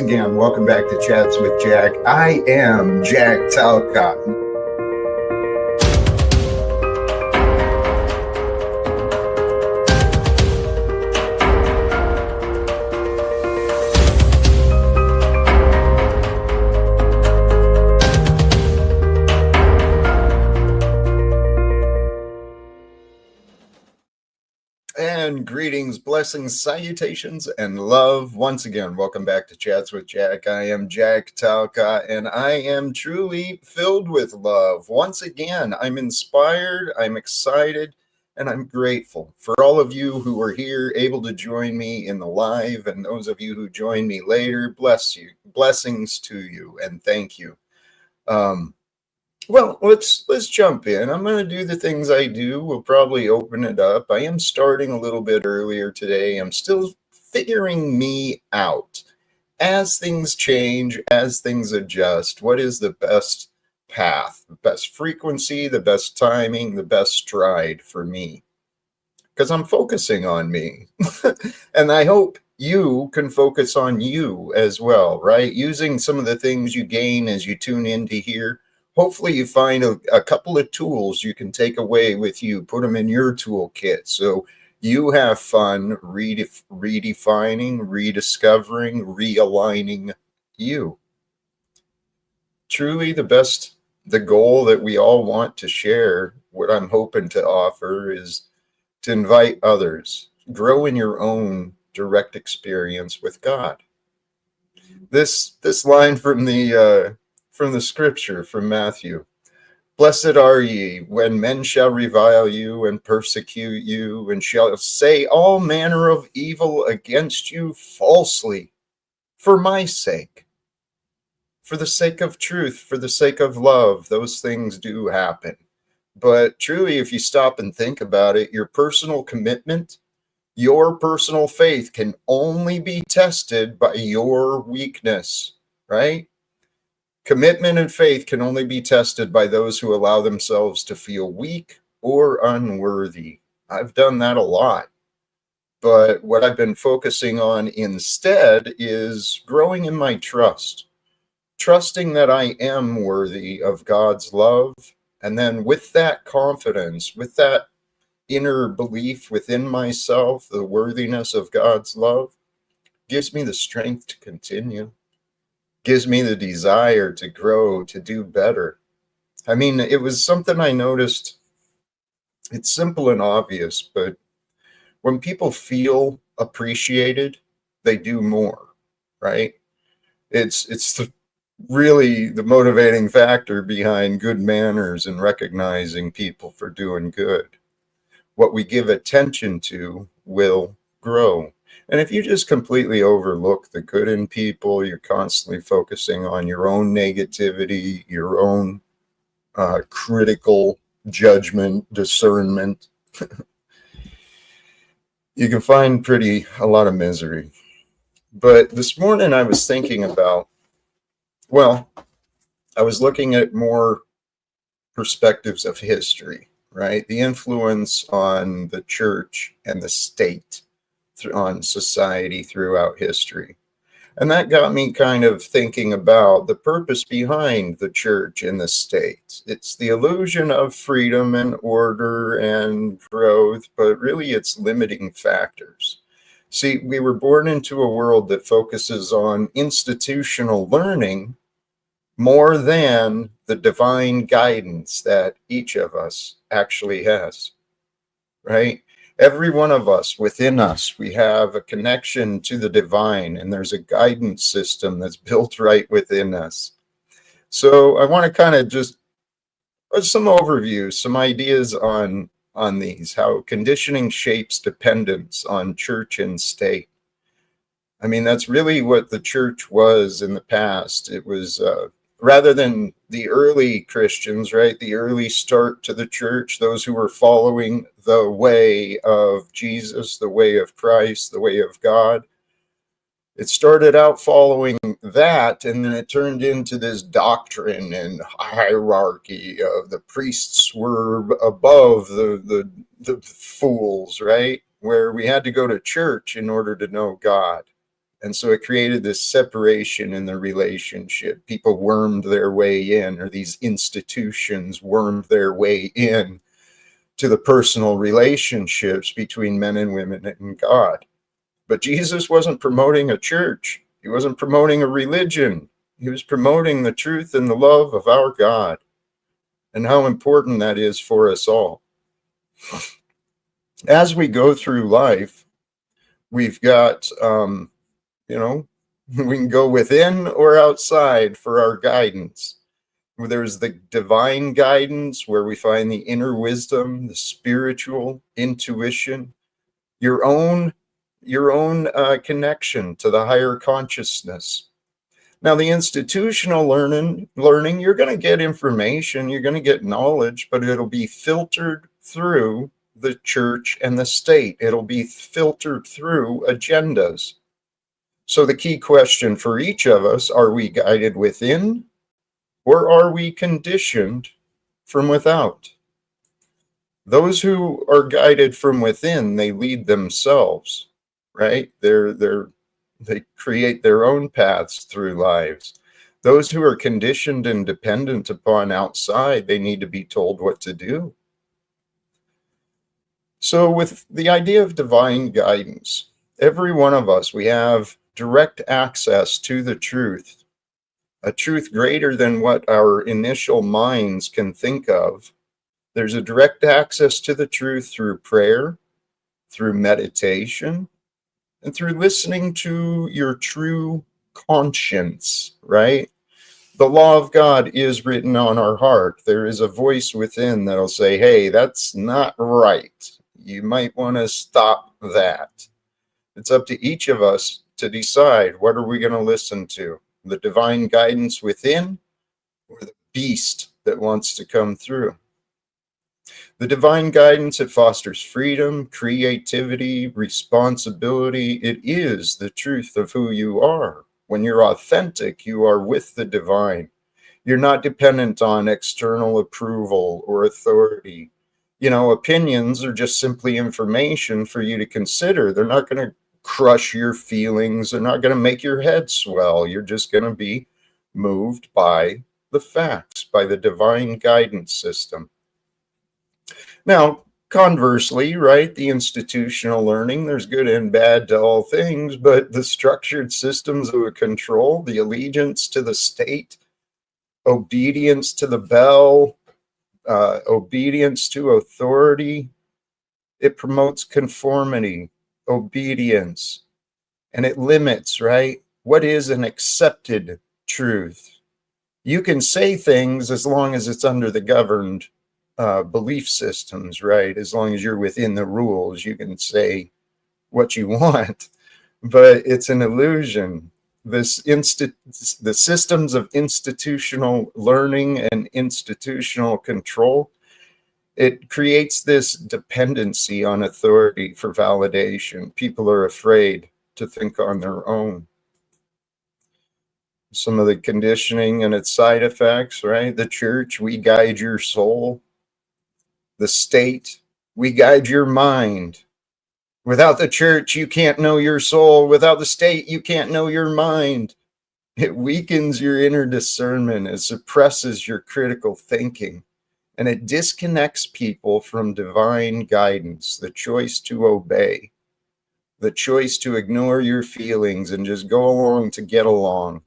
again, welcome back to Chats with Jack. I am Jack Talcott. And greetings, blessings, salutations, and love. Once again, welcome back to Chats with Jack. I am Jack Talcott, and I am truly filled with love. Once again, I'm inspired, I'm excited, and I'm grateful for all of you who are here, able to join me in the live, and those of you who join me later. Bless you, blessings to you, and thank you. Well, let's jump in. I'm going to do the things I do. We'll probably open it up. I am starting a little bit earlier today. I'm still figuring me out. As things change, as things adjust, what is the best path, the best frequency, the best timing, the best stride for me? Because I'm focusing on me. And I hope you can focus on you as well, right? Using some of the things you gain as you tune into here. Hopefully you find a couple of tools you can take away with you, put them in your toolkit so you have fun redefining, rediscovering, realigning you. Truly the goal that we all want to share, what I'm hoping to offer is to invite others, grow in your own direct experience with God. This line from the scripture from Matthew. Blessed are ye when men shall revile you and persecute you and shall say all manner of evil against you falsely for my sake. For the sake of truth, for the sake of love, those things do happen. But truly, if you stop and think about it, your personal commitment, your personal faith can only be tested by your weakness, right? Commitment and faith can only be tested by those who allow themselves to feel weak or unworthy. I've done that a lot. But what I've been focusing on instead is growing in my trust, trusting that I am worthy of God's love. And then with that confidence, with that inner belief within myself, the worthiness of God's love gives me the strength to continue. Gives me the desire to grow, to do better. I mean, it was something I noticed. It's simple and obvious, but when people feel appreciated, they do more, right? It's really the motivating factor behind good manners and recognizing people for doing good. What we give attention to will grow. And if you just completely overlook the good in people, you're constantly focusing on your own negativity, your own critical judgment, discernment, you can find a lot of misery. But this morning I was thinking about, I was looking at more perspectives of history, right? The influence on the church and the state on society throughout history. And that got me kind of thinking about the purpose behind the church and the state. It's the illusion of freedom and order and growth, but really it's limiting factors. See, we were born into a world that focuses on institutional learning more than the divine guidance that each of us actually has, right? Every one of us, within us, we have a connection to the divine, and there's a guidance system that's built right within us. So I want to kind of just some overview, some ideas on these, how conditioning shapes dependence on church and state. I mean, that's really what the church was in the past. It was rather than the early Christians, right? The early start to the church, those who were following the way of Jesus, the way of Christ, the way of God. It started out following that, and then it turned into this doctrine and hierarchy of the priests were above the fools, right? Where we had to go to church in order to know God. And so it created this separation in the relationship. People wormed their way in, or these institutions wormed their way in to the personal relationships between men and women and God. But Jesus wasn't promoting a church. He wasn't promoting a religion. He was promoting the truth and the love of our God, and how important that is for us all. As we go through life, we've got, we can go within or outside for our guidance. There's the divine guidance where we find the inner wisdom, the spiritual intuition, your own connection to the higher consciousness. Now, the institutional learning, you're going to get information, you're going to get knowledge, but it'll be filtered through the church and the state. It'll be filtered through agendas. So the key question for each of us, are we guided within, or are we conditioned from without? Those who are guided from within, they lead themselves, right? They create their own paths through lives. Those who are conditioned and dependent upon outside, they need to be told what to do. So with the idea of divine guidance, every one of us, we have direct access to the truth, a truth greater than what our initial minds can think of. There's a direct access to the truth through prayer, through meditation, and through listening to your true conscience, right? The law of God is written on our heart. There is a voice within that'll say, hey, that's not right. You might want to stop that. It's up to each of us to decide, what are we going to listen to? The divine guidance within, or the beast that wants to come through? The divine guidance, it fosters freedom, creativity, responsibility. It is the truth of who you are. When you're authentic, you are with the divine. You're not dependent on external approval or authority. Opinions are just simply information for you to consider. They're not going to crush your feelings. They're not going to make your head swell. You're just going to be moved by the facts, by the divine guidance system. Now, conversely, right, the institutional learning, there's good and bad to all things, but the structured systems of control, the allegiance to the state, obedience to the bell, obedience to authority, it promotes conformity, obedience, and it limits, right? What is an accepted truth? You can say things as long as it's under the governed belief systems, right? As long as you're within the rules, you can say what you want, but it's an illusion. The systems of institutional learning and institutional control, it creates this dependency on authority for validation. People are afraid to think on their own. Some of the conditioning and its side effects, right? The church, we guide your soul. The state, we guide your mind. Without the church, you can't know your soul. Without the state, you can't know your mind. It weakens your inner discernment. It suppresses your critical thinking. And it disconnects people from divine guidance, the choice to obey, the choice to ignore your feelings and just go along to get along.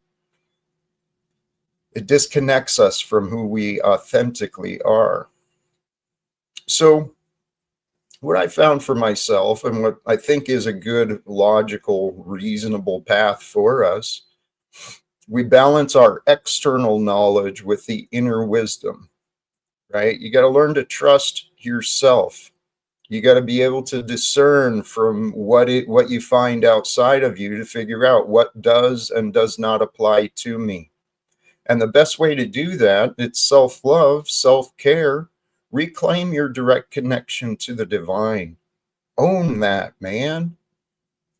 It disconnects us from who we authentically are. So what I found for myself, and what I think is a good, logical, reasonable path for us, we balance our external knowledge with the inner wisdom, right? You got to learn to trust yourself. You got to be able to discern from what you find outside of you to figure out what does and does not apply to me. And the best way to do that, it's self-love, self-care. Reclaim your direct connection to the divine. Own that, man.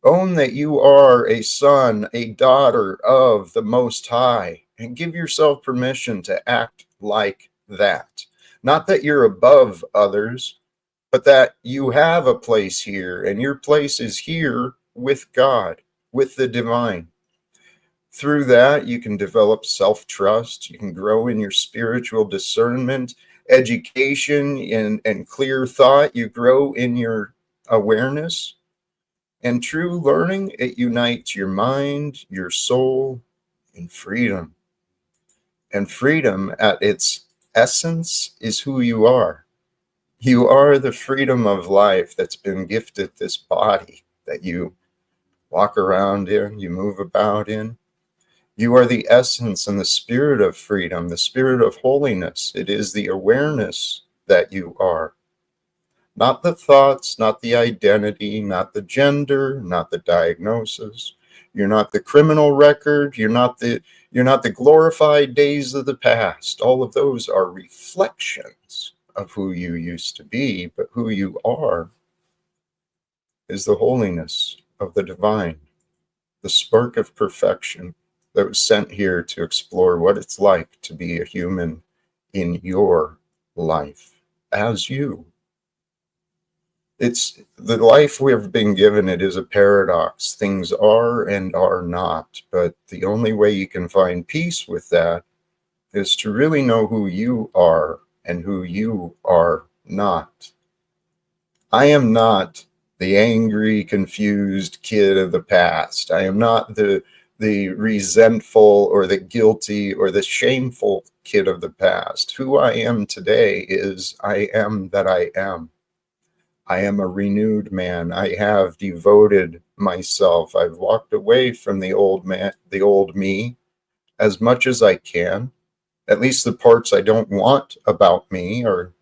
Own that you are a son, a daughter of the Most High, and give yourself permission to act like that. Not that you're above others, but that you have a place here, and your place is here with God, with the divine. Through that, you can develop self-trust. You can grow in your spiritual discernment, education, and clear thought. You grow in your awareness. And true learning, it unites your mind, your soul, and freedom. And freedom at its essence is who you are. You are the freedom of life that's been gifted this body that you walk around in, you move about in. You are the essence and the spirit of freedom, the spirit of holiness. It is the awareness that you are. Not the thoughts, not the identity, not the gender, not the diagnosis. You're not the criminal record. You're not the glorified days of the past. All of those are reflections of who you used to be, but who you are is the holiness of the divine, the spark of perfection that was sent here to explore what it's like to be a human in your life as you. It's the life we've been given. It is a paradox. Things are and are not, but the only way you can find peace with that is to really know who you are and who you are not. I am not the angry, confused kid of the past. I am not the resentful or the guilty or the shameful kid of the past. Who I am today is I am that I am. I am a renewed man. I have devoted myself. I've walked away from the old man, the old me, as much as I can. At least the parts I don't want about me are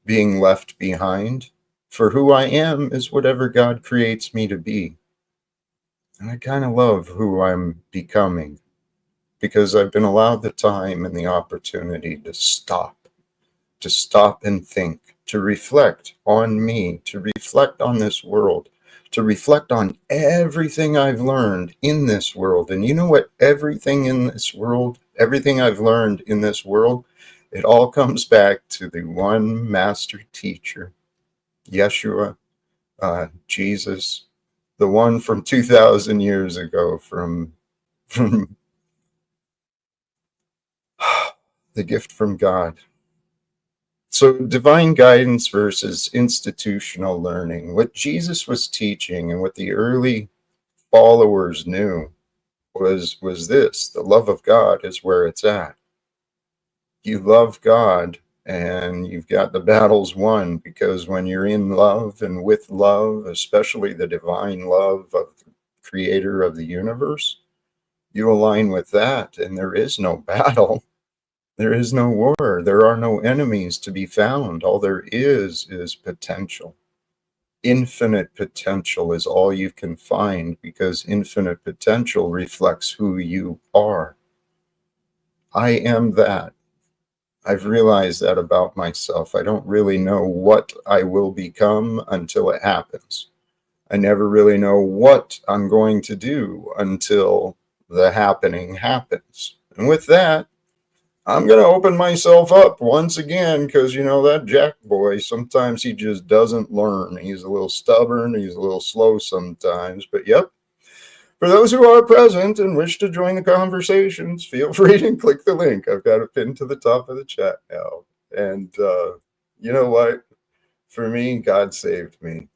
being left behind. For who I am is whatever God creates me to be. And I kind of love who I'm becoming because I've been allowed the time and the opportunity to stop and think, to reflect on me, to reflect on this world, to reflect on everything I've learned in this world. And you know what? Everything in this world, everything I've learned in this world, it all comes back to the one master teacher, Yeshua, Jesus, the one from 2,000 years ago, from the gift from God. So divine guidance versus institutional learning. What Jesus was teaching and what the early followers knew was this: the love of God is where it's at. You love God and you've got the battles won, because when you're in love and with love, especially the divine love of the creator of the universe, you align with that and there is no battle. There is no war. There are no enemies to be found. All there is potential. Infinite potential is all you can find, because infinite potential reflects who you are. I am that. I've realized that about myself. I don't really know what I will become until it happens. I never really know what I'm going to do until the happening happens. And with that, I'm going to open myself up once again, because, you know, that Jack boy, sometimes he just doesn't learn. He's a little stubborn. He's a little slow sometimes. But yep, for those who are present and wish to join the conversations, feel free to click the link. I've got it pinned to the top of the chat now. And you know what? For me, God saved me.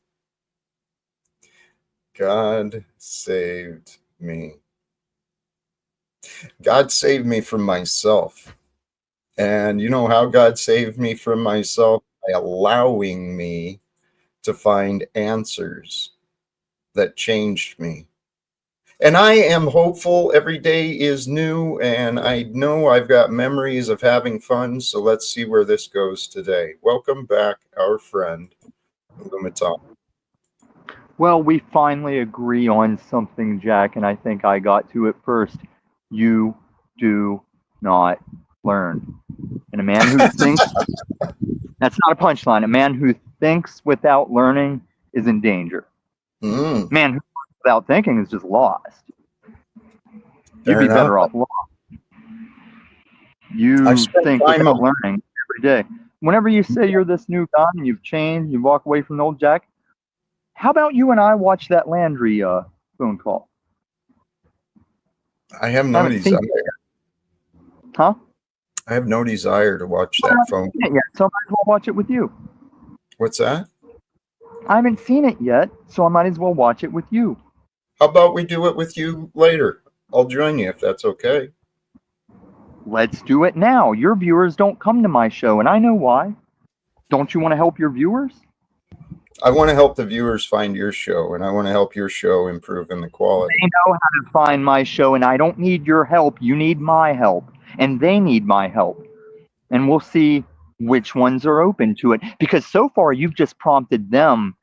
God saved me. God saved me from myself. And you know how God saved me from myself? By allowing me to find answers that changed me. And I am hopeful. Every day is new, and I know I've got memories of having fun. So let's see where this goes today. Welcome back, our friend, Lumiton. Well, we finally agree on something, Jack, and I think I got to it first. You do not learn. And a man who thinks, that's not a punchline, a man who thinks without learning is in danger. A man who thinks without thinking is just lost. You'd be better off lost. You think without learning every day. Whenever you say you're this new guy and you've changed, you walk away from the old Jack, how about you and I watch that Landry phone call? I have I no haven't seen desire. it yet. Huh? I have no desire to watch I that haven't phone. seen it yet, so I might as well watch it with you. What's that? I haven't seen it yet, so I might as well watch it with you. How about we do it with you later? I'll join you if that's okay. Let's do it now. Your viewers don't come to my show, and I know why. Don't you want to help your viewers? I want to help the viewers find your show, and I want to help your show improve in the quality. They know how to find my show, and I don't need your help. You need my help, and they need my help. And we'll see which ones are open to it. Because so far, you've just prompted them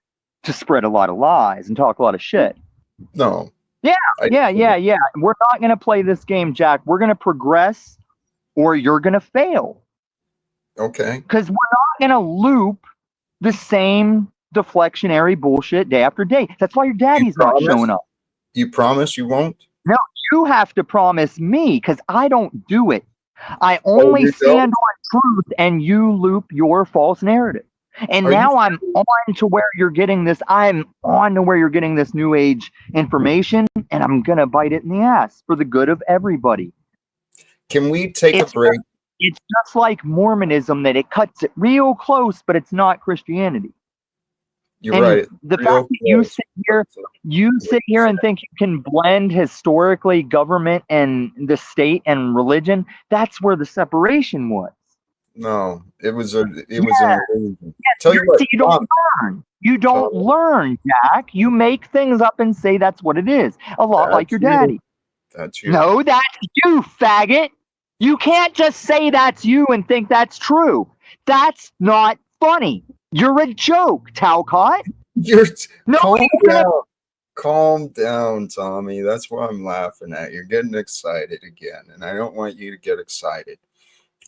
to spread a lot of lies and talk a lot of shit. No. Yeah. I- We're not going to play this game, Jack. We're going to progress, or you're going to fail. Okay. Because we're not going to loop the same deflectionary bullshit day after day. That's why your daddy's not promise? showing up. You promise you won't? No, you have to promise me, because I don't do it. I only you stand on truth, and you loop your false narrative. And Are you now I'm on to where you're getting this. I'm on to where you're getting this new age information, and I'm gonna bite it in the ass for the good of everybody. Can we take a break? It's just like Mormonism, that it cuts it real close, but it's not Christianity. You're And right. the fact that you sit here and think you can blend historically government and the state and religion, that's where the separation was. No, it was an illusion. Yes, Tell you what, you don't learn. You don't learn, Jack. You make things up and say that's what it is. A lot like your daddy. That's you. No, that's you, faggot. You can't just say that's you and think that's true. That's not funny. You're a joke, Talcott. You're Nobody's Calm down, Tommy. That's why I'm laughing at. You're getting excited again, and I don't want you to get excited.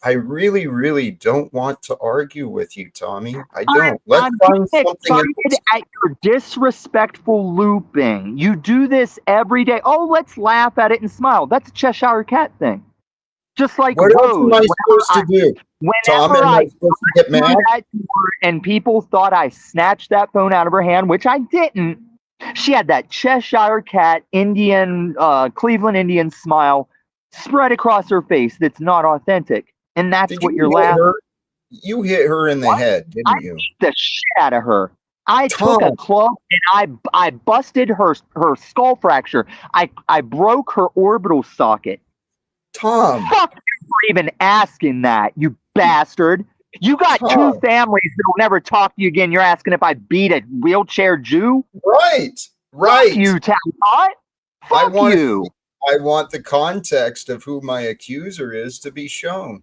I really, really don't want to argue with you, Tommy. I don't. Let's find something excited at your disrespectful looping. You do this every day. Oh, let's laugh at it and smile. That's a Cheshire Cat thing. Just like what else Rose. am I supposed to do? Tom, am I supposed to get mad? And people thought I snatched that phone out of her hand, which I didn't. She had that Cheshire Cat Indian, Cleveland Indian smile spread across her face that's not authentic. And that's what you're laughing. You hit her in the head, didn't you? I beat the shit out of her. I took a club and I busted her skull fracture. I broke her orbital socket. Tom. Fuck you for even asking that, you bastard. You got two families that will never talk to you again. You're asking if I beat a wheelchair Jew? Right. Fuck you, Talcott. Fuck you. I want the context of who my accuser is to be shown.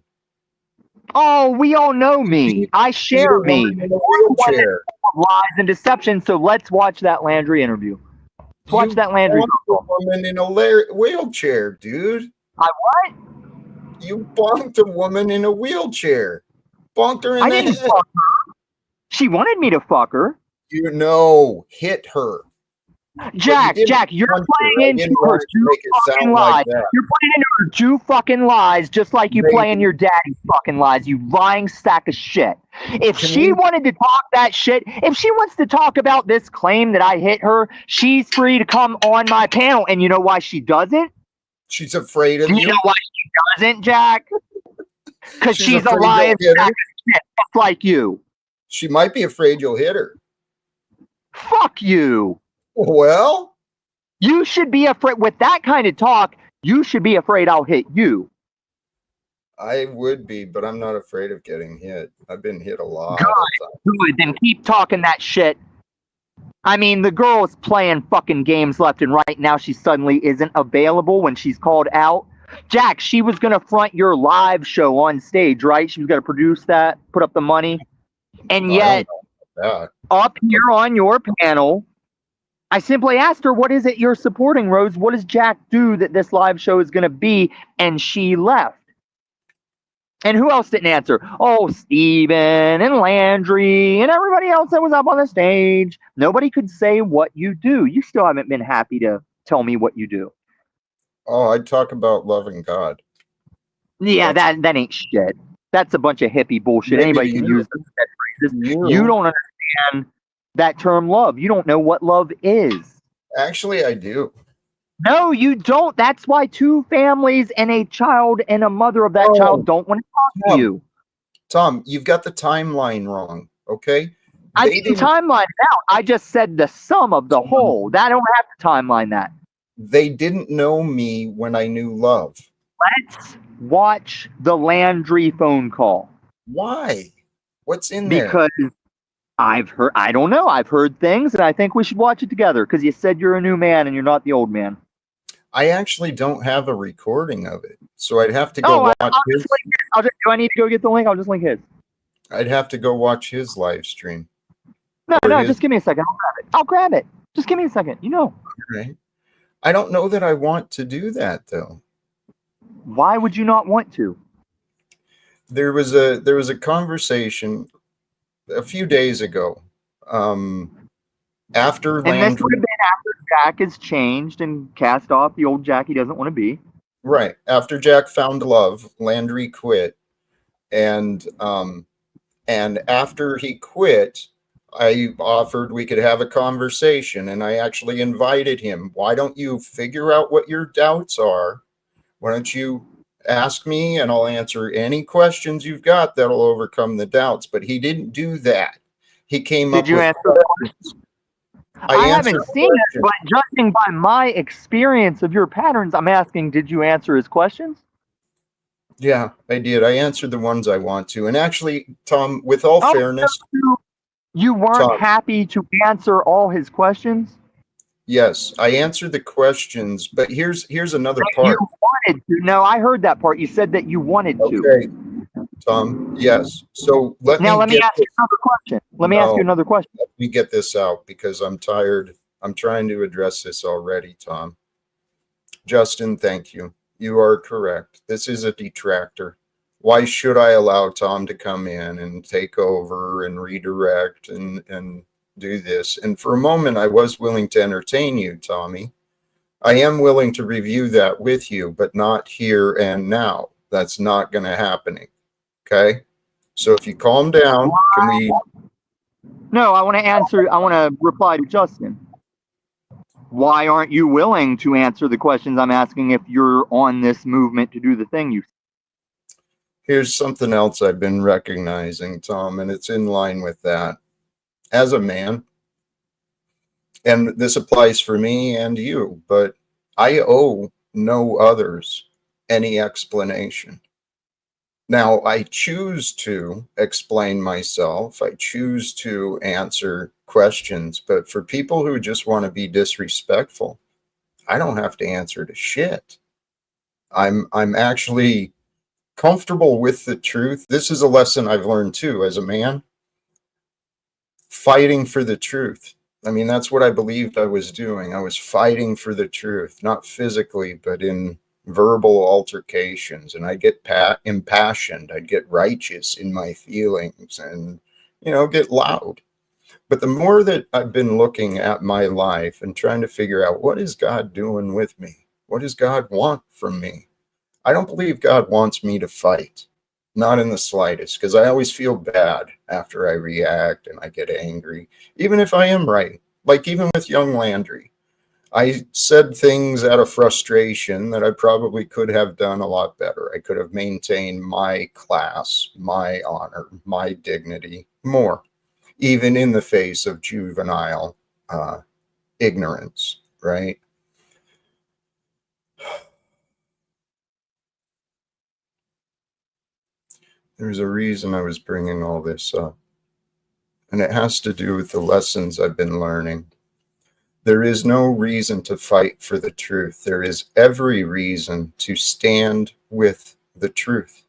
Oh, we all know me. I share me. Wheelchair. Lies and deception. So let's watch that Landry interview. Let's watch that Landry. A woman in a wheelchair, dude. I what? You bonked a woman in a wheelchair. Bonked her in the head. Fuck her. She wanted me to fuck her. You know, hit her. Jack, you're playing into her Jew fucking lies. You're playing into her Jew fucking lies, just like you play in your daddy's fucking lies, you lying sack of shit. If she wanted to talk that shit, if she wants to talk about this claim that I hit her, she's free to come on my panel. And you know why she doesn't? She's afraid of you. You know why she doesn't, Jack? Because she's a lying sack of shit, just like you. She might be afraid you'll hit her. Fuck you. Well, you should be afraid. With that kind of talk, you should be afraid I'll hit you. I would be, but I'm not afraid of getting hit. I've been hit a lot. Good. Then keep talking that shit. I mean, the girl is playing fucking games left and right. Now she suddenly isn't available when she's called out. Jack, she was going to front your live show on stage, right? She was going to produce that, put up the money. And yet, up here on your panel, I simply asked her, what is it you're supporting, Rose? What does Jack do that this live show is going to be? And she left. And who else didn't answer? Oh, Steven and Landry and everybody else that was up on the stage. Nobody could say what you do. You still haven't been happy to tell me what you do. Oh, I'd talk about loving God. Yeah, that ain't shit. That's a bunch of hippie bullshit. Anybody can use those phrases. You don't understand that term love. You don't know what love is. Actually, I do. No, you don't. That's why two families and a child and a mother of that child Oh, don't want to talk to Tom, you. Tom, you've got the timeline wrong. Okay, I they didn't didn't. timeline it out. I just said the sum of the whole. I don't have to timeline that. They didn't know me when I knew love. Let's watch the Landry phone call Why? What's in there? because I've heard. I don't know. I've heard things, and I think we should watch it together because you said you're a new man and you're not the old man. I actually don't have a recording of it, so I'd have to go Oh, watch I'll his. just link his. Do I need to go get the link? I'll just link his. I'd have to go watch his live stream No, or no, his. just give me a second. I'll grab it. I'll grab it. Just give me a second. You know. Right? I don't know that I want to do that though. Why would you not want to? There was a conversation a few days ago. After And this would Landry, have been after Jack has changed and cast off the old Jack he doesn't want to be. right after Jack found love, Landry quit, and after he quit, I offered we could have a conversation, and I actually invited him. Why don't you figure out what your doubts are? Why don't you ask me, and I'll answer any questions you've got that'll overcome the doubts? But he didn't do that. He came Did up you with answer? questions. I answered haven't seen it, questions. but judging by my experience of your patterns, I'm asking, did you answer his questions? Yeah, I did. I answered the ones I want to. And actually, Tom, with all Oh, fairness, you weren't Tom, happy to answer all his questions? yes, I answered the questions, but here's another You part. wanted to. No, I heard that part. You said that you wanted to. Okay, Tom, yes. So let Now me let me get ask you this. another question. Let me ask you No, another question. let me get this out because I'm tired. I'm trying to address this already, Tom. Justin, thank you. You are correct. This is a detractor. Why should I allow Tom to come in and take over and redirect and do this? And for a moment, I was willing to entertain you, Tommy. I am willing to review that with you, but not here and now. That's not going to happen. Okay. So if you calm down, can we? No, I want to answer. I want to reply to Justin. Why aren't you willing to answer the questions I'm asking if you're on this movement to do the thing you? Here's something else I've been recognizing, Tom, and it's in line with that. As a man, and this applies for me and you, but I owe no others any explanation. Now, I choose to explain myself, I choose to answer questions, but for people who just want to be disrespectful, I don't have to answer to shit. I'm actually comfortable with the truth. This is a lesson I've learned too as a man, fighting for the truth. I mean, that's what I believed I was doing. I was fighting for the truth, not physically, but in verbal altercations. And I'd get impassioned. I'd get righteous in my feelings and, get loud. But the more that I've been looking at my life and trying to figure out what is God doing with me? What does God want from me? I don't believe God wants me to fight. Not in the slightest, because I always feel bad after I react and I get angry, even if I am right. Like even with young Landry, I said things out of frustration that I probably could have done a lot better. I could have maintained my class, my honor, my dignity more, even in the face of juvenile ignorance, right? There's a reason I was bringing all this up, and it has to do with the lessons I've been learning. There is no reason to fight for the truth. There is every reason to stand with the truth.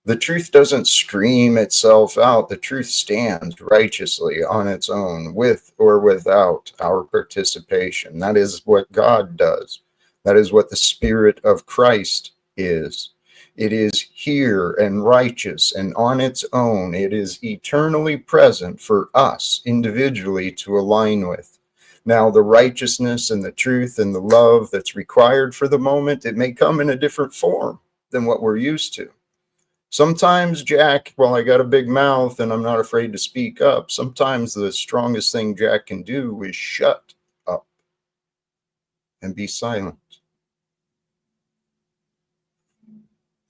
The truth doesn't scream itself out. The truth stands righteously on its own, with or without our participation. That is what God does. That is what the Spirit of Christ is. It is here and righteous and on its own. It is eternally present for us individually to align with. Now, the righteousness and the truth and the love that's required for the moment, it may come in a different form than what we're used to. Sometimes, Jack, well, I got a big mouth and I'm not afraid to speak up. Sometimes the strongest thing Jack can do is shut up and be silent.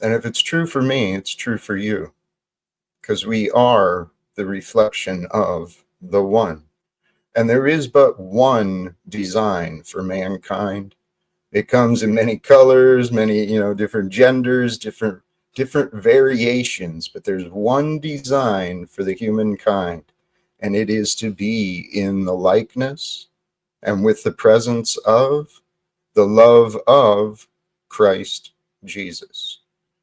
And if it's true for me, it's true for you, because we are the reflection of the one. And there is but one design for mankind. It comes in many colors, many, different genders, different variations, but there's one design for the humankind, and it is to be in the likeness and with the presence of the love of Christ Jesus.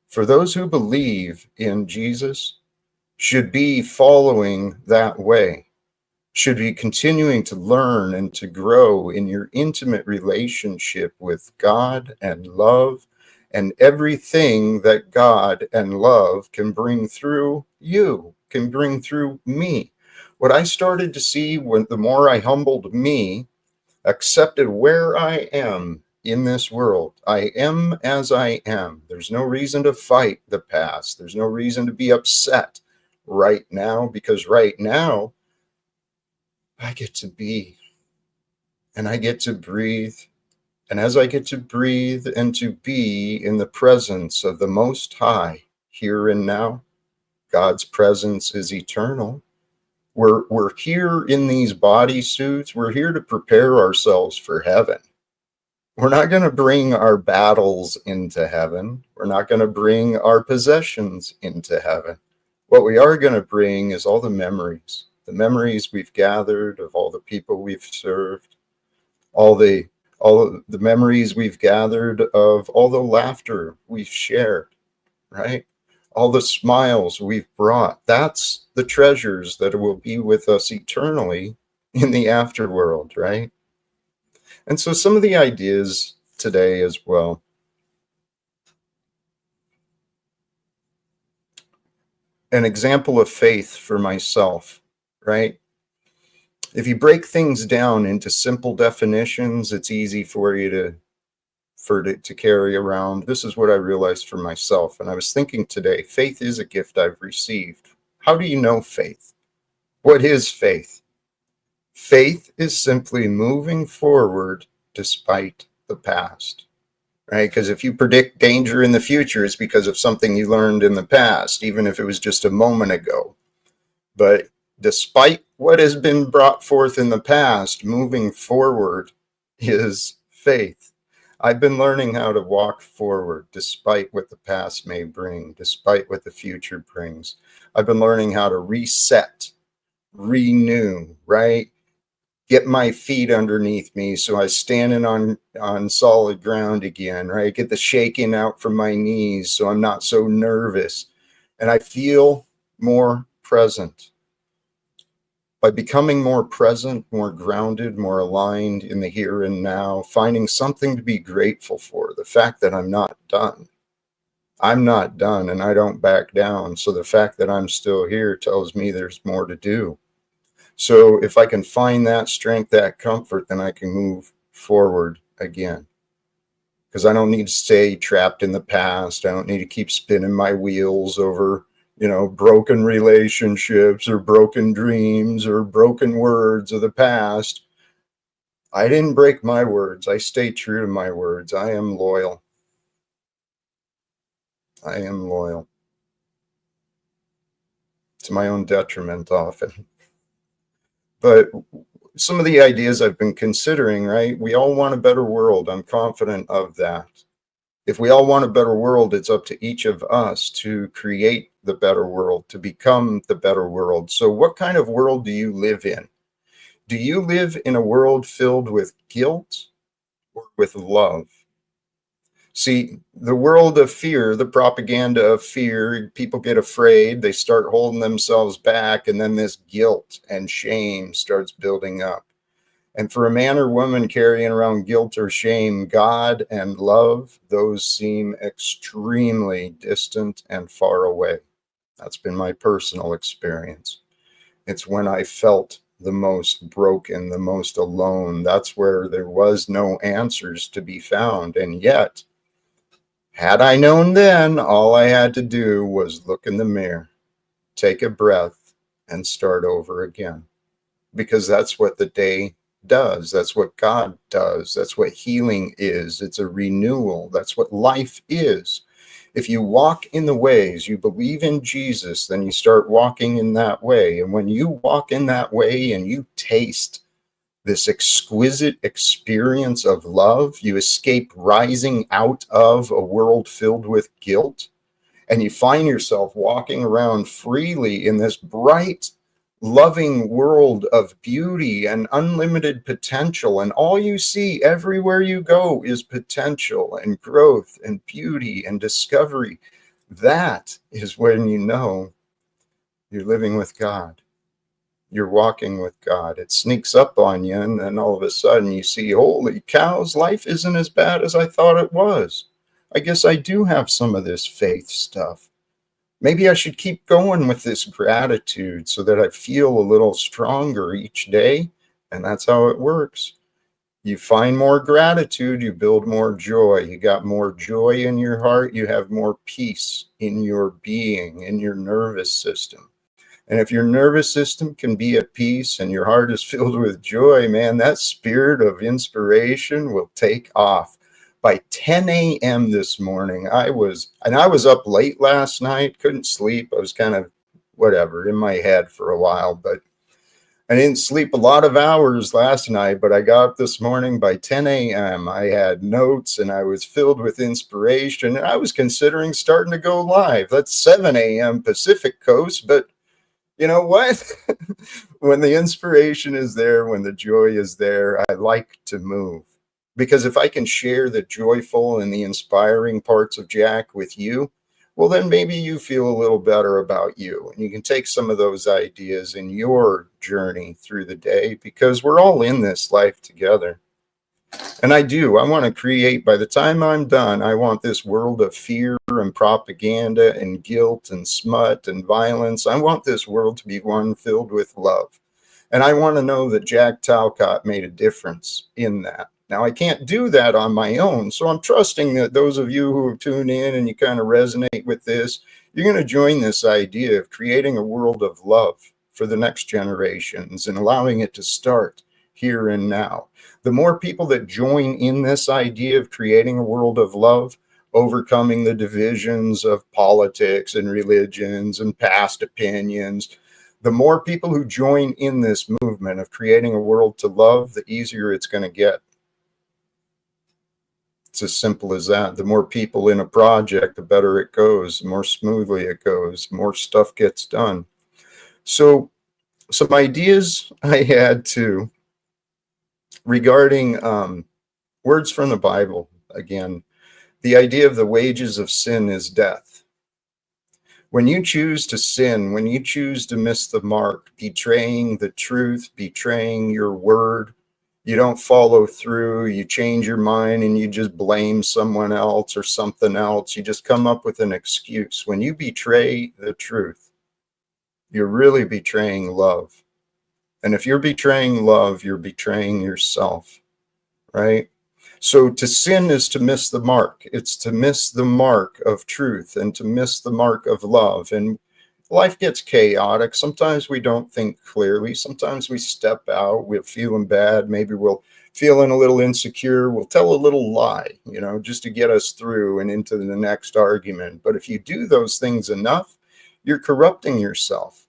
For those who believe in Jesus should be following that way, should be continuing to learn and to grow in your intimate relationship with God and love and everything that God and love can bring through you, can bring through me. What I started to see when the more I humbled me, accepted where I am in this world, I am as I am. There's no reason to fight the past. There's no reason to be upset right now, because right now, I get to be, and I get to breathe. And as I get to breathe and to be in the presence of the Most High here and now, God's presence is eternal. We're here in these body suits. We're here to prepare ourselves for heaven. We're not going to bring our battles into heaven. We're not going to bring our possessions into heaven. What we are going to bring is all the memories we've gathered of all the people we've served, all the memories we've gathered of all the laughter we've shared, right? All the smiles we've brought. That's the treasures that will be with us eternally in the afterworld, right? And so some of the ideas today as well. An example of faith for myself, right? If you break things down into simple definitions, it's easy for you to carry around. This is what I realized for myself. And I was thinking today, faith is a gift I've received. How do you know faith? What is faith? Faith is simply moving forward despite the past, right? Because if you predict danger in the future, it's because of something you learned in the past, even if it was just a moment ago. But despite what has been brought forth in the past, moving forward is faith. I've been learning how to walk forward despite what the past may bring, despite what the future brings. I've been learning how to reset, renew, right? Get my feet underneath me so I standing on solid ground again, right? Get the shaking out from my knees so I'm not so nervous. And I feel more present. By becoming more present, more grounded, more aligned in the here and now, finding something to be grateful for, the fact that I'm not done. I'm not done and I don't back down. So the fact that I'm still here tells me there's more to do. So if I can find that strength, that comfort, then I can move forward again. Because I don't need to stay trapped in the past. I don't need to keep spinning my wheels over, broken relationships or broken dreams or broken words of the past. I didn't break my words. I stay true to my words. I am loyal. I am loyal. To my own detriment often. But some of the ideas I've been considering, right? We all want a better world. I'm confident of that. If we all want a better world, it's up to each of us to create the better world, to become the better world. So what kind of world do you live in? Do you live in a world filled with guilt or with love? See, the world of fear, the propaganda of fear, people get afraid, they start holding themselves back, and then this guilt and shame starts building up. And for a man or woman carrying around guilt or shame, God and love, those seem extremely distant and far away. That's been my personal experience. It's when I felt the most broken, the most alone. That's where there was no answers to be found. And yet, had I known then, all I had to do was look in the mirror, take a breath, and start over again. Because that's what the day does. That's what God does. That's what healing is. It's a renewal. That's what life is. If you walk in the ways, you believe in Jesus, then you start walking in that way. And when you walk in that way and you taste this exquisite experience of love, you escape rising out of a world filled with guilt, and you find yourself walking around freely in this bright, loving world of beauty and unlimited potential. And all you see everywhere you go is potential and growth and beauty and discovery. That is when you know you're living with God. You're walking with God. It sneaks up on you, and then all of a sudden you see, holy cows, life isn't as bad as I thought it was. I guess I do have some of this faith stuff. Maybe I should keep going with this gratitude so that I feel a little stronger each day. And that's how it works. You find more gratitude, you build more joy. You got more joy in your heart, you have more peace in your being, in your nervous system. And if your nervous system can be at peace and your heart is filled with joy, man, that spirit of inspiration will take off. By 10 a.m. this morning, I was up late last night, couldn't sleep. I was kind of whatever in my head for a while, but I didn't sleep a lot of hours last night, but I got up this morning by 10 a.m. I had notes and I was filled with inspiration, and I was considering starting to go live. That's 7 a.m. Pacific Coast, but you know what? When the inspiration is there, when the joy is there, I like to move. Because if I can share the joyful and the inspiring parts of Jack with you, well, then maybe you feel a little better about you. And you can take some of those ideas in your journey through the day, because we're all in this life together. And I want to create, by the time I'm done, I want this world of fear and propaganda and guilt and smut and violence. I want this world to be one filled with love. And I want to know that Jack Talcott made a difference in that. Now, I can't do that on my own. So I'm trusting that those of you who have tuned in and you kind of resonate with this, you're going to join this idea of creating a world of love for the next generations and allowing it to start here and now. The more people that join in this idea of creating a world of love, overcoming the divisions of politics and religions and past opinions, the more people who join in this movement of creating a world to love, the easier it's going to get. It's as simple as that. The more people in a project, the better it goes, the more smoothly it goes, the more stuff gets done. So some ideas I had too regarding words from the Bible. Again, the idea of the wages of sin is death. When you choose to sin, when you choose to miss the mark, betraying the truth, betraying your word, you don't follow through, you change your mind and you just blame someone else or something else. You just come up with an excuse. When you betray the truth, you're really betraying love. And if you're betraying love, you're betraying yourself, right? So to sin is to miss the mark. It's to miss the mark of truth and to miss the mark of love. And life gets chaotic. Sometimes we don't think clearly. Sometimes we step out, we're feeling bad. Maybe we'll feeling a little insecure. We'll tell a little lie, just to get us through and into the next argument. But if you do those things enough, you're corrupting yourself.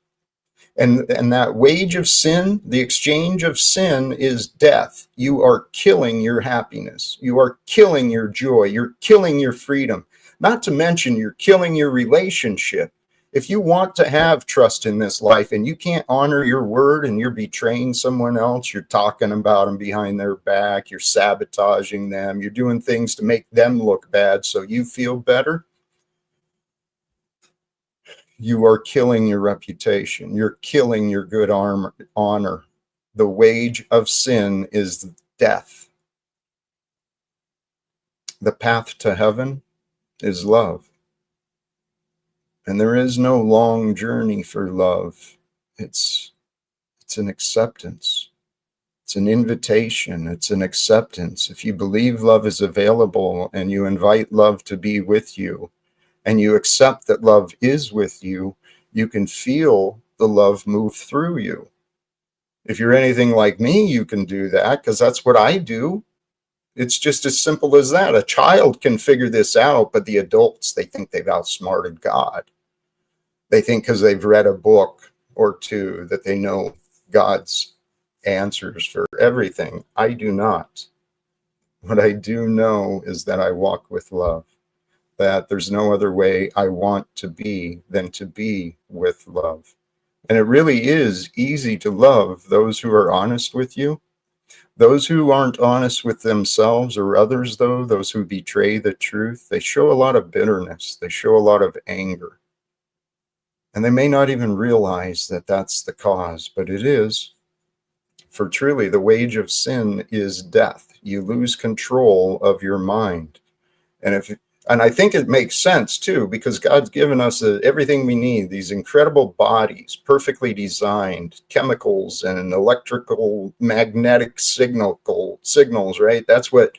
And that wage of sin, the exchange of sin, is death. You are killing your happiness. You are killing your joy. You're killing your freedom. Not to mention, you're killing your relationship. If you want to have trust in this life and you can't honor your word and you're betraying someone else, you're talking about them behind their back, you're sabotaging them, you're doing things to make them look bad so you feel better, you are killing your reputation. You're killing your good honor. The wage of sin is death. The path to heaven is love. And there is no long journey for love. It's an acceptance. It's an invitation. It's an acceptance. If you believe love is available and you invite love to be with you, and you accept that love is with you, you can feel the love move through you. If you're anything like me, you can do that because that's what I do. It's just as simple as that. A child can figure this out, but the adults, they think they've outsmarted God. They think because they've read a book or two that they know God's answers for everything. I do not. What I do know is that I walk with love, that there's no other way I want to be than to be with love. And it really is easy to love those who are honest with you. Those who aren't honest with themselves or others, though, those who betray the truth, they show a lot of bitterness. They show a lot of anger. And they may not even realize that that's the cause, but it is. For truly, the wage of sin is death. You lose control of your mind. And I think it makes sense too, because God's given us everything we need, these incredible bodies, perfectly designed, chemicals and electrical magnetic signals, right? That's what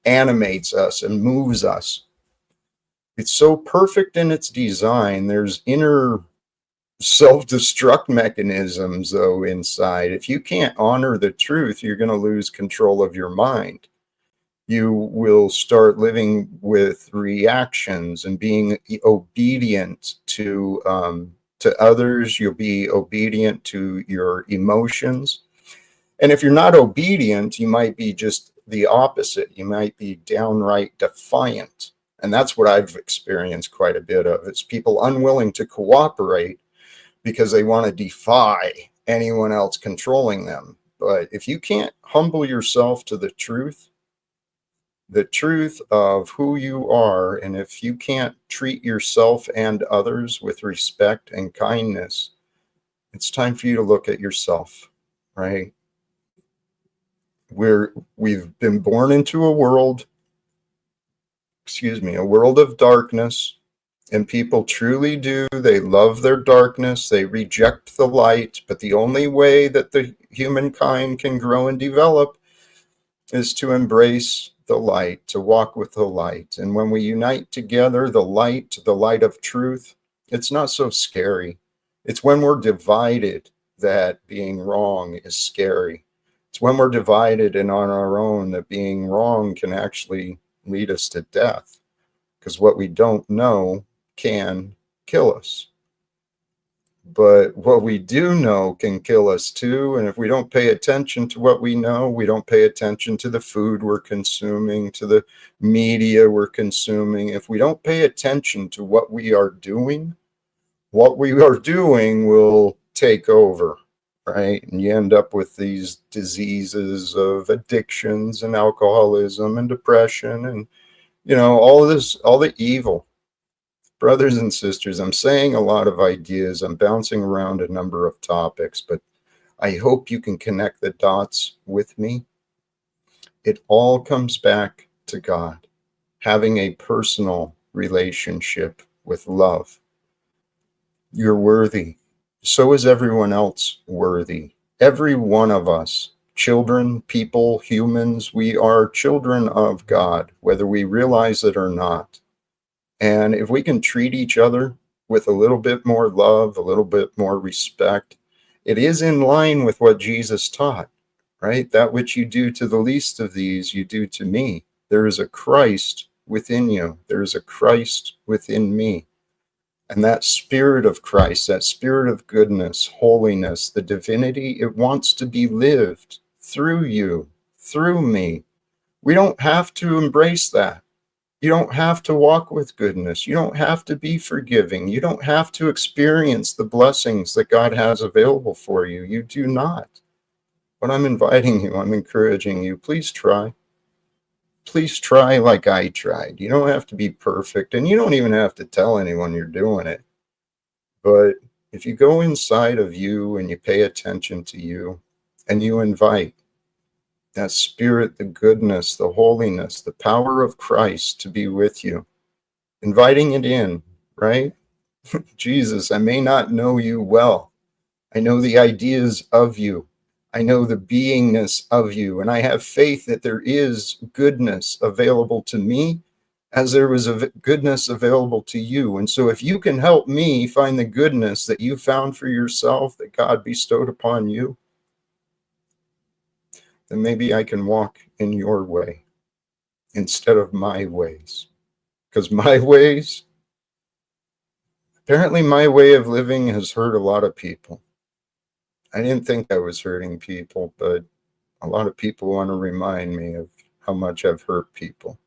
animates us and moves us. It's so perfect in its design. There's inner self-destruct mechanisms, though, inside. If you can't honor the truth, you're going to lose control of your mind. You will start living with reactions and being obedient to others. You'll be obedient to your emotions. And if you're not obedient, you might be just the opposite. You might be downright defiant. And that's what I've experienced quite a bit of. It's people unwilling to cooperate because they want to defy anyone else controlling them. But if you can't humble yourself to the truth of who you are, and if you can't treat yourself and others with respect and kindness, it's time for you to look at yourself, right? We've been born into a world of darkness, and people truly do. They love their darkness. They reject the light, but the only way that the humankind can grow and develop is to embrace the light, to walk with the light. And when we unite together, the light of truth, it's not so scary. It's when we're divided that being wrong is scary. It's when we're divided and on our own that being wrong can actually lead us to death, because what we don't know can kill us. But what we do know can kill us too. And if we don't pay attention to what we know, we don't pay attention to the food we're consuming, to the media we're consuming. If we don't pay attention to what we are doing will take over, right? And you end up with these diseases of addictions and alcoholism and depression and, all of this, all the evil. Brothers and sisters, I'm saying a lot of ideas. I'm bouncing around a number of topics, but I hope you can connect the dots with me. It all comes back to God, having a personal relationship with love. You're worthy. So is everyone else worthy. Every one of us, children, people, humans, we are children of God, whether we realize it or not. And if we can treat each other with a little bit more love, a little bit more respect, it is in line with what Jesus taught, right? That which you do to the least of these, you do to me. There is a Christ within you. There is a Christ within me. And that spirit of Christ, that spirit of goodness, holiness, the divinity, it wants to be lived through you, through me. We don't have to embrace that. You don't have to walk with goodness. You don't have to be forgiving. You don't have to experience the blessings that God has available for you. You do not. But I'm inviting you, I'm encouraging you, please try. Please try like I tried. You don't have to be perfect, and you don't even have to tell anyone you're doing it. But if you go inside of you and you pay attention to you and you invite that spirit, the goodness, the holiness, the power of Christ to be with you, inviting it in, right? Jesus, I may not know you well. I know the ideas of you. I know the beingness of you. And I have faith that there is goodness available to me as there was a goodness available to you. And so if you can help me find the goodness that you found for yourself, that God bestowed upon you, then maybe I can walk in your way instead of my ways. Because apparently my way of living has hurt a lot of people. I didn't think I was hurting people, but a lot of people want to remind me of how much I've hurt people.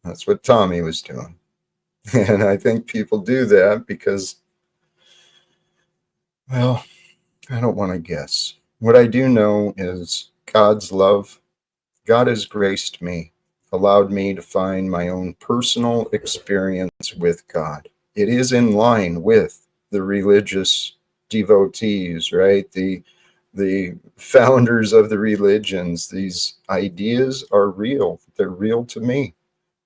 That's what Tommy was doing. And I think people do that because, well, I don't want to guess. What I do know is God's love. God has graced me, allowed me to find my own personal experience with God. It is in line with the religious devotees, right? The founders of the religions. These ideas are real. They're real to me.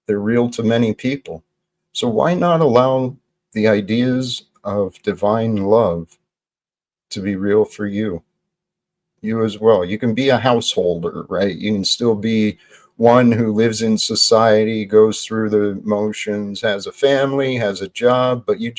They're real to many people. So why not allow the ideas of divine love to be real for you? You as well. You can be a householder, right? You can still be one who lives in society, goes through the motions, has a family, has a job, but you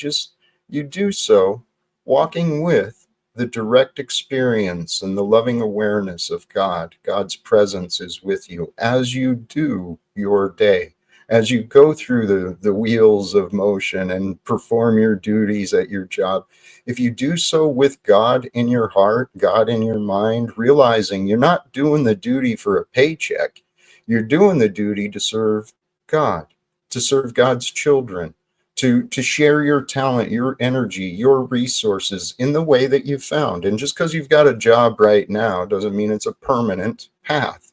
do so walking with the direct experience and the loving awareness of God. God's presence is with you as you do your day, as you go through the wheels of motion and perform your duties at your job. If you do so with God in your heart, God in your mind, realizing you're not doing the duty for a paycheck, you're doing the duty to serve God, to serve God's children, to share your talent, your energy, your resources in the way that you've found. And just because you've got a job right now doesn't mean it's a permanent path.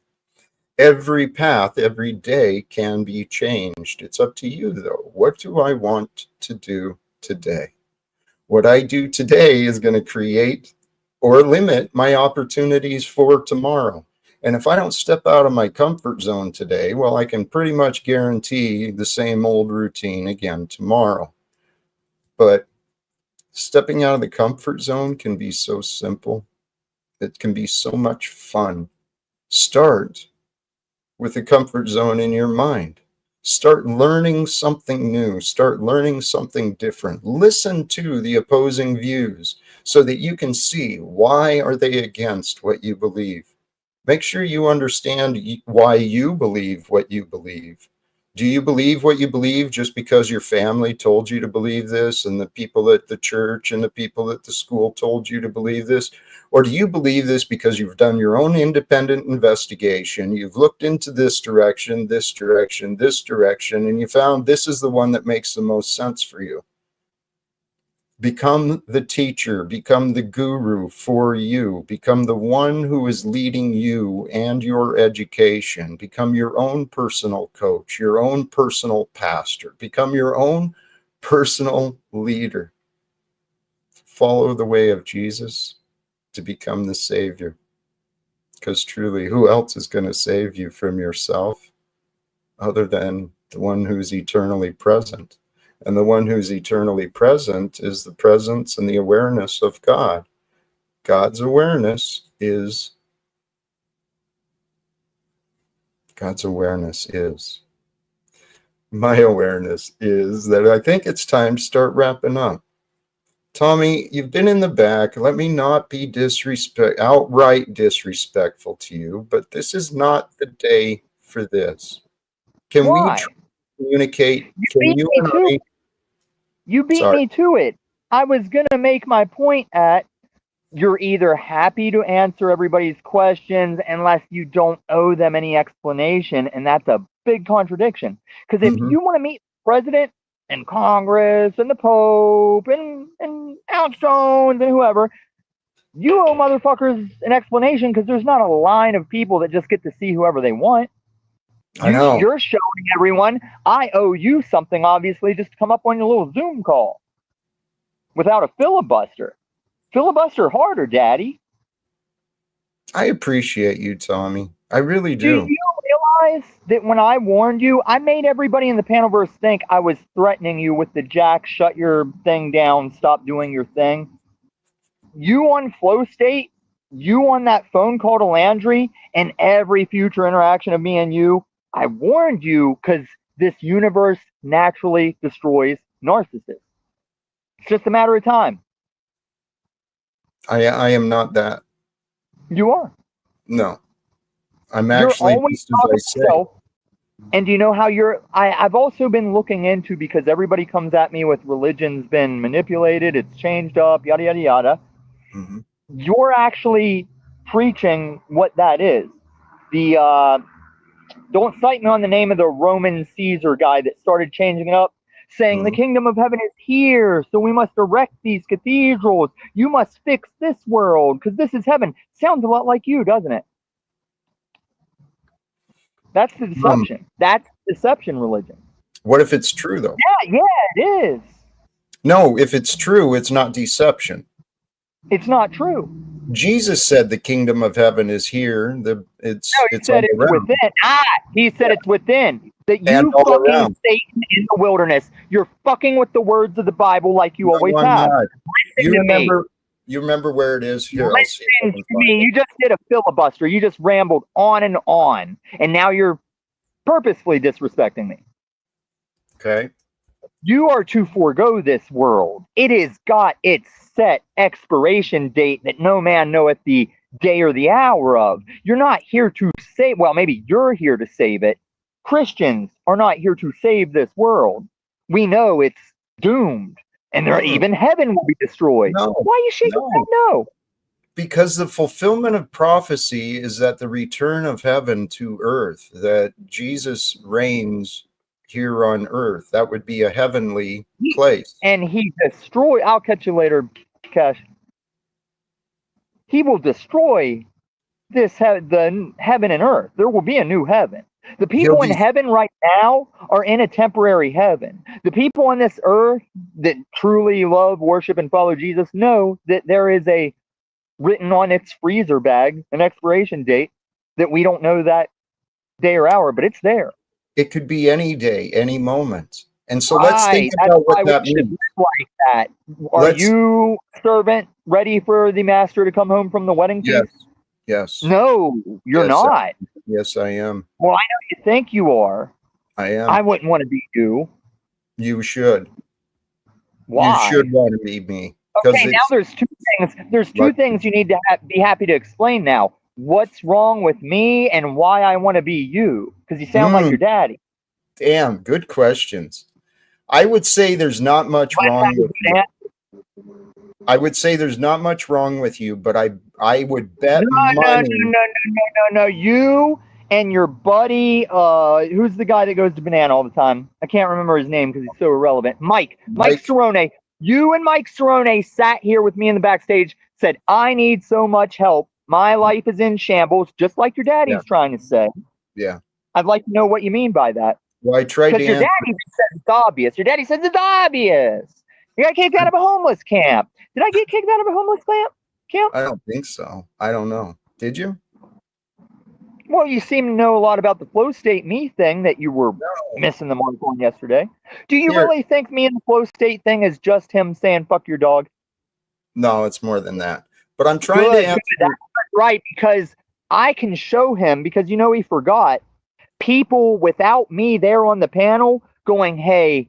Every path, every day can be changed. It's up to you, though. What do I want to do today? What I do today is going to create or limit my opportunities for tomorrow. And if I don't step out of my comfort zone today, well, I can pretty much guarantee the same old routine again tomorrow. But stepping out of the comfort zone can be so simple. It can be so much fun. Start with the comfort zone in your mind. Start learning something new. Start learning something different. Listen to the opposing views so that you can see why are they against what you believe. Make sure you understand why you believe what you believe. Do you believe what you believe just because your family told you to believe this and the people at the church and the people at the school told you to believe this? Or do you believe this because you've done your own independent investigation? You've looked into this direction, this direction, this direction, and you found this is the one that makes the most sense for you. Become the teacher, become the guru for you, become the one who is leading you and your education, become your own personal coach, your own personal pastor, become your own personal leader. Follow the way of Jesus to become the Savior. Because truly, who else is going to save you from yourself other than the one who's eternally present? And the one who's eternally present is the presence and the awareness of God. God's awareness is my awareness is that I think it's time to start wrapping up. Tommy, you've been in the back. Let me not be outright disrespectful to you, but this is not the day for this. Can we Why? communicate? You Can beat you me and to I? You beat Sorry. me to it. I was gonna make my point at you're either happy to answer everybody's questions unless you don't owe them any explanation, and that's a big contradiction. Because if Mm-hmm. you want to meet the president and Congress and the Pope and Alex Jones and whoever, you owe motherfuckers an explanation because there's not a line of people that just get to see whoever they want. I know. You're showing everyone I owe you something, obviously, just to come up on your little Zoom call without a filibuster. Filibuster harder, Daddy. I appreciate you, Tommy. I really Do do. you realize that when I warned you, I made everybody in the Panelverse think I was threatening you with the Jack, shut your thing down, stop doing your thing? You on Flow State, you on that phone call to Landry, and every future interaction of me and you, I warned you because this universe naturally destroys narcissists. It's just a matter of time. I am not that. You are. No. I'm You're actually always just as talking I to say. yourself. And do you know how I've also been looking into, because everybody comes at me with religion's been manipulated, it's changed up, yada, yada, yada. Mhm. You're actually preaching what that is. Don't cite me on the name of the Roman Caesar guy that started changing it up, saying the Mhm. kingdom of heaven is here, so we must erect these cathedrals. You must fix this world because this is heaven. Sounds a lot like you, doesn't it? That's the deception. That's deception religion. What if it's true, though? Yeah, it is. No, if it's true, it's not deception. It's not true. Jesus said the kingdom of heaven is here. No, he It's said all it's around. within. He said it's within. That And you all fucking around. Satan in the wilderness. You're fucking with the words of the Bible like you always No, I'm have. not. Listen to me. You remember where it is? Here, I'll see if I Listen can to find me. it. You just did a filibuster. You just rambled on, and now you're purposefully disrespecting me. Okay. You are to forego this world. It has got its set expiration date that no man knoweth the day or the hour of. You're not here to save, well, maybe you're here to save it. Christians are not here to save this world. We know it's doomed, and Mm-mm. even heaven will be destroyed. No, Why are you shaking no. your head? No. Because the fulfillment of prophecy is that the return of heaven to earth, that Jesus reigns here on earth. That would be a heavenly place. And he destroy. I'll catch you later, Cash. He will destroy the heaven and earth. There will be a new heaven. The He'll people in be heaven right now are in a temporary heaven. The people on this earth that truly love, worship, and follow Jesus know that there is a written on its freezer bag an expiration date that we don't know that day or hour, but it's there. it could be any day, any moment. And so let's think Right. That's about what why we that should means. live like that. Are Let's you, servant, ready for the master to come home from the wedding yes, feast? yes, No, you're yes, not. yes, I am. Well, I know you think you are. I am. I wouldn't want to be you. You should. You Why? should want to be me because Okay, now it's there's two things. There's two like, things you need to be happy to explain now. What's wrong with me and why I want to be you? Because you sound like mm, your daddy. damn, good questions. I would say there's not much Let's wrong have with an you. I would say there's not much wrong with you, but I would No, bet no, no, money. no, no, no, no. You and your buddy, who's the guy that goes to Banana all the time? I can't remember his name because he's so irrelevant. Mike Like, Cerrone. You and Mike Cerrone sat here with me in the backstage, said, I need so much help. My life is in shambles, just like your yeah, daddy's trying to say. yeah. I'd like to know what you mean by that. Well, I tried Because to your answer. daddy says it's obvious. Your daddy says it's obvious. You got kicked out of a homeless camp. Did I get kicked out of a homeless camp? I don't think so. I don't know. Did you? Well, you seem to know a lot about the flow state me thing that you were No. missing the mark on yesterday. Do you Here, really think me and the flow state thing is just him saying fuck your dog? no, it's more than that. But I'm trying to Good, answer. that's right, because I can show him, because he forgot, people without me there on the panel going, hey,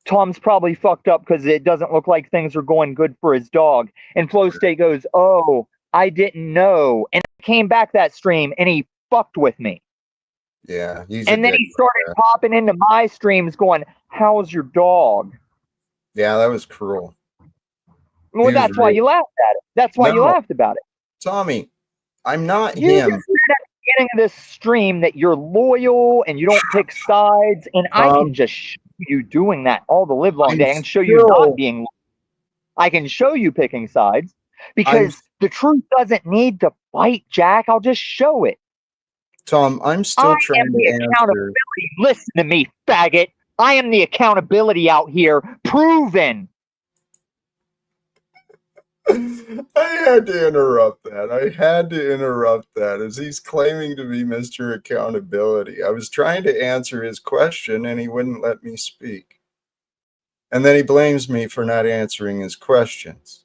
Tom's probably fucked up because it doesn't look like things are going good for his dog. And Flow State goes, oh, I didn't know. And I came back that stream and he fucked with me. Yeah, he's a And then dick. he started popping into my streams going, how's your dog? Yeah, that was cruel. Well, He was that's why really you laughed at it. That's why you no, laughed about it. Tommy. I'm not You just him. said at the beginning of this stream that you're loyal and you don't pick sides. And I can just show you doing that all the live long day. I can show you not being loyal. I can show you picking sides because the truth doesn't need to fight, Jack. I'll just show it. Tom, I'm still trying to answer. Listen to me, faggot. I am the accountability out here, proven. I had to interrupt that. I had to interrupt that as he's claiming to be Mr. Accountability. I was trying to answer his question and he wouldn't let me speak. And then he blames me for not answering his questions.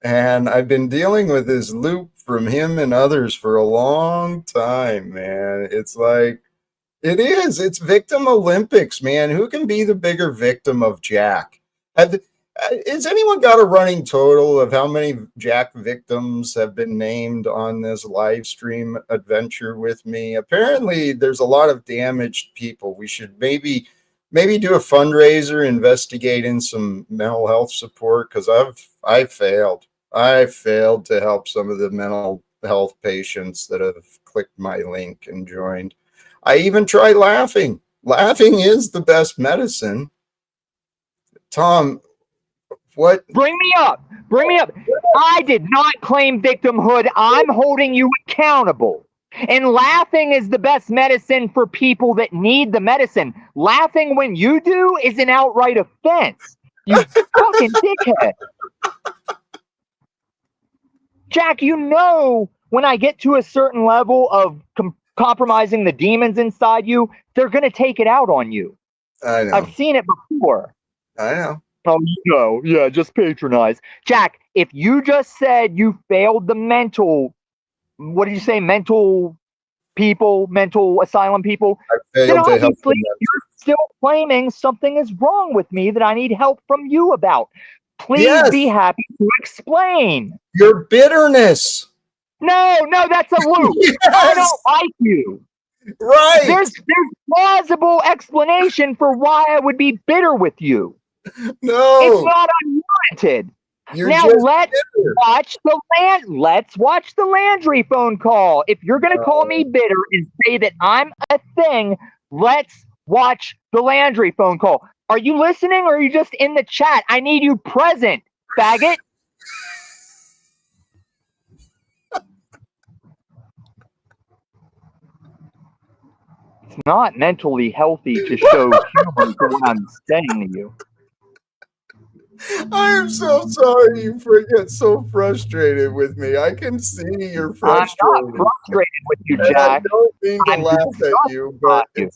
And I've been dealing with this loop from him and others for a long time, man. It's like, it's victim Olympics, man. Who can be the bigger victim of Jack? Has anyone got a running total of how many Jack victims have been named on this live stream adventure with me? Apparently, there's a lot of damaged people. We should maybe do a fundraiser, investigating some mental health support, because I failed. I failed to help some of the mental health patients that have clicked my link and joined. I even tried laughing. Laughing is the best medicine. Tom, what? Bring me up. Bring me up. I did not claim victimhood. I'm holding you accountable. And laughing is the best medicine for people that need the medicine. Laughing when you do is an outright offense. You fucking dickhead. Jack, you know when I get to a certain level of compromising the demons inside you, they're going to take it out on you. I know. I've seen it before. I know. Oh, no. Yeah, just patronize. Jack, if you just said you failed the mental, what did you say, mental asylum people, I then failed to help obviously them. you're still claiming something is wrong with me that I need help from you about. Please Yes. be happy to explain. Your bitterness. No, that's a loop. Yes. I don't like you. Right. There's plausible explanation for why I would be bitter with you. No. It's not unwarranted. You're Now just let's bitter. watch the Landry phone call. If you're gonna call me bitter and say that I'm a thing, let's watch the Landry phone call. Are you listening or are you just in the chat? I need you present, faggot. It's not mentally healthy to show humor to what I'm saying to you. I am so sorry you get so frustrated with me. I can see you're frustrated. I'm not frustrated with you, And I Jack. don't mean to I'm laugh at you, but See,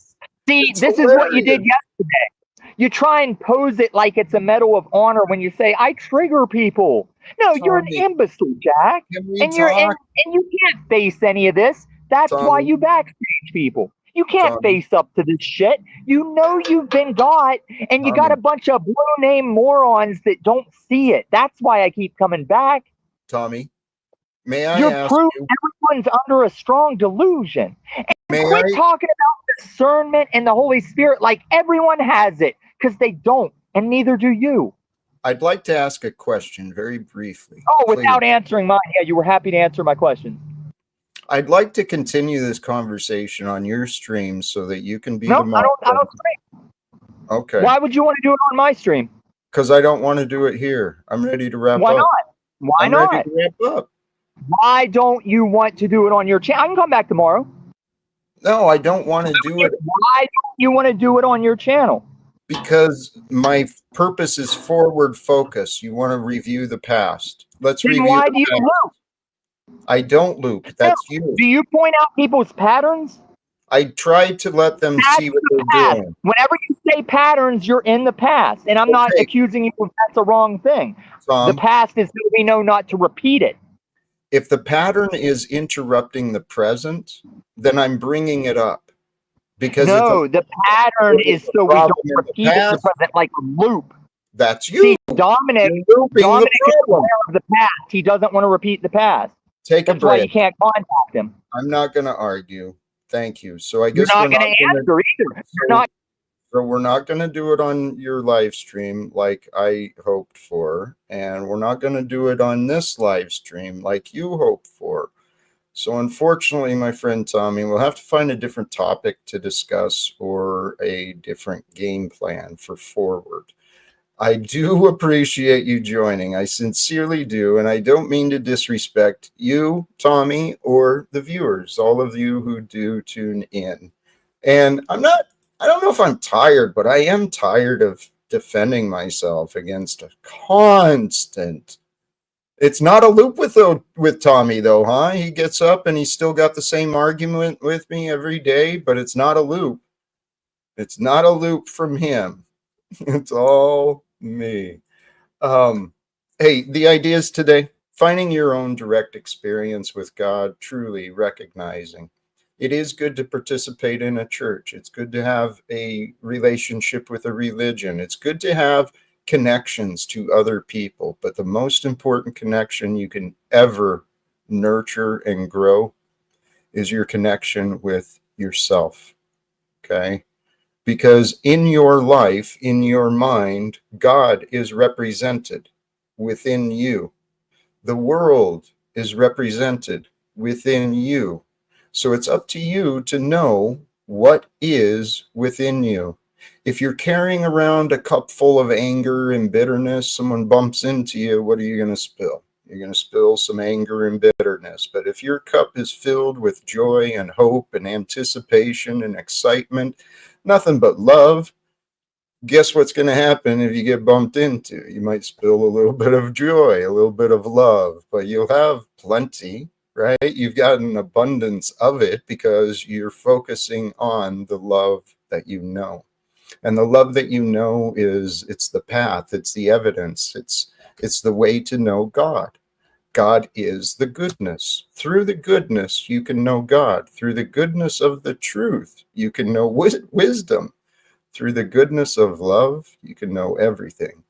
it's this hilarious. is what you did yesterday. You try and pose it like it's a medal of honor when you say, I trigger people. No, you're an Tommy, imbecile, Jack. can we And talk? you can't face any of this. That's why Tommy, you backstage people. You can't Tommy, face up to this shit. You know you've been got, and you got Tommy, a bunch of blue name morons that don't see it. That's why I keep coming back. Tommy, may I You're ask proof you? everyone's under a strong delusion. And May quit I? talking about discernment and the Holy Spirit like everyone has it, because they don't, and neither do you. I'd like to ask a question very briefly. Oh, without please. answering mine, yeah, you were happy to answer my questions. I'd like to continue this conversation on your stream so that you can be No, the model. I don't stream. Okay. Why would you want to do it on my stream? Because I don't want to do it here. I'm ready to wrap Why up. not? Why I'm not? ready to wrap up. Why don't you want to do it on your channel? I can come back tomorrow. No, I don't want to do it. Why don't you want to do it on your channel? Because my purpose is forward focus. You want to review the past. Let's Then review why the do you past. loop? I don't loop. That's you. Do you point out people's patterns? I try to let them That's see what the they're past. doing. Whenever you say patterns, you're in the past. And I'm not Okay. accusing you of that's a wrong thing. Tom, The past is that we know not to repeat it. if the pattern is interrupting the present, then I'm bringing it up. Because No, the pattern is so we don't repeat it in the present like a loop. That's you. See, Dominic You're looping is the problem. aware of the past. He doesn't want to repeat the past. Take a That's why break. you can't contact him. I'm not going to argue. Thank you. So I You're guess not going to answer either. You're not. So we're not going to do it on your live stream like I hoped for, and we're not going to do it on this live stream like you hoped for. So unfortunately, my friend Tommy, we'll have to find a different topic to discuss or a different game plan for forward. I do appreciate you joining. I sincerely do, and I don't mean to disrespect you, Tommy, or the viewers, all of you who do tune in. And I don't know if I'm tired, but I am tired of defending myself against a constant. It's not a loop with Tommy though, huh? He gets up and he's still got the same argument with me every day, but it's not a loop. It's not a loop from him. It's all me. Hey, the ideas today: finding your own direct experience with God, truly recognizing it is good to participate in a church. It's good to have a relationship with a religion. It's good to have connections to other people, but the most important connection you can ever nurture and grow is your connection with yourself. Okay? Because in your life, in your mind, God is represented within you. The world is represented within you. So it's up to you to know what is within you. If you're carrying around a cup full of anger and bitterness, someone bumps into you, what are you going to spill? You're going to spill some anger and bitterness. But if your cup is filled with joy and hope and anticipation and excitement, nothing but love, guess what's going to happen if you get bumped into? You might spill a little bit of joy, a little bit of love, but you'll have plenty, right? You've got an abundance of it because you're focusing on the love that you know. And the love that you know it's the path, it's the evidence, it's the way to know God. God is the goodness. Through the goodness, you can know God. Through the goodness of the truth, you can know wisdom. Through the goodness of love, you can know everything.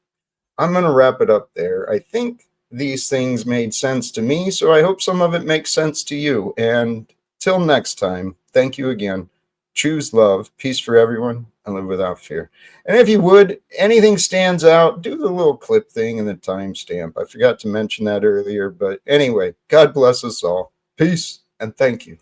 I'm going to wrap it up there. I think these things made sense to me, so I hope some of it makes sense to you. And till next time, thank you again. Choose love, peace for everyone, and live without fear. And if you would, anything stands out, do the little clip thing and the timestamp. I forgot to mention that earlier, but anyway, God bless us all. Peace and thank you.